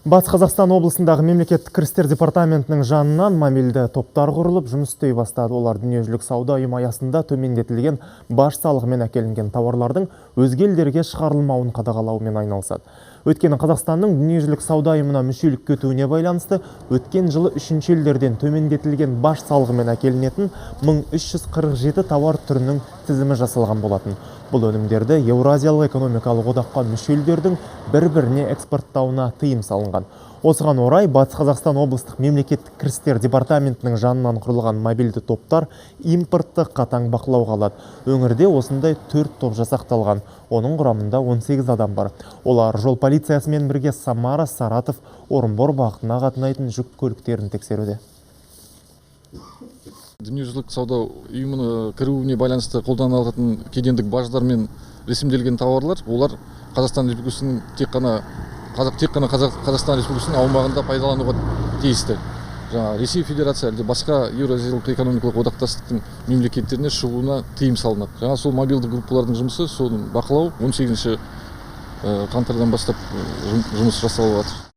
Батыс Қазақстан облысындағы мемлекеттік кірістер департаментінің жанынан мобильді топтар құрылып, жұмыс істей бастады. Олар дүниежүзілік сауда ұйымы аясында төмендетілген баж салығымен әкелінген тауарлардың өзге елдерге шығарылмауын қадағалаумен айналысады. Өткені Қазақстанның дүниежүзілік сауда ұйымына мүшелікке өтуіне байланысты өткен жылы үшінші елдерден төмендетілген баж салығымен әкелінетін 1347 тауар түрінің тізімі жасалған болатын. Бұл өнімдерді Еуразиялық экономикалық одаққа мүше елдердің бір-біріне экспорттауына тыйым салынған. Осыған орай Батыс Қазақстан облыстық мемлекеттік кірістер департаментінің жанынан құрылған мобильді топтар импортты қатаң бақылауға алады. Өңірде осындай 4 топ жасақталған. Оның құрамында 18 адам бар. Олар жол полициясымен бірге Самара, Саратов, Орынбор бағытына қатынайтын жүк көліктерін тексеруде. Дүниежүзілік сауда ұйымына кіруіне байланысты қолданылатын кедендік баждармен ресімделген тауарлар, олар Қазақстан Республикасының тек қана Қазақстан Республикасының аумағында пайдалануға тиісті. Ресей Федерация әлде басқа Еуразиялық экономикалық одақтастықтың мемлекеттеріне шығуына тыйым салынады. Сол мобильді группалардың жұмысы, соны бақылау 18 қаңтардан бастап жұмыс жасалып жатыр.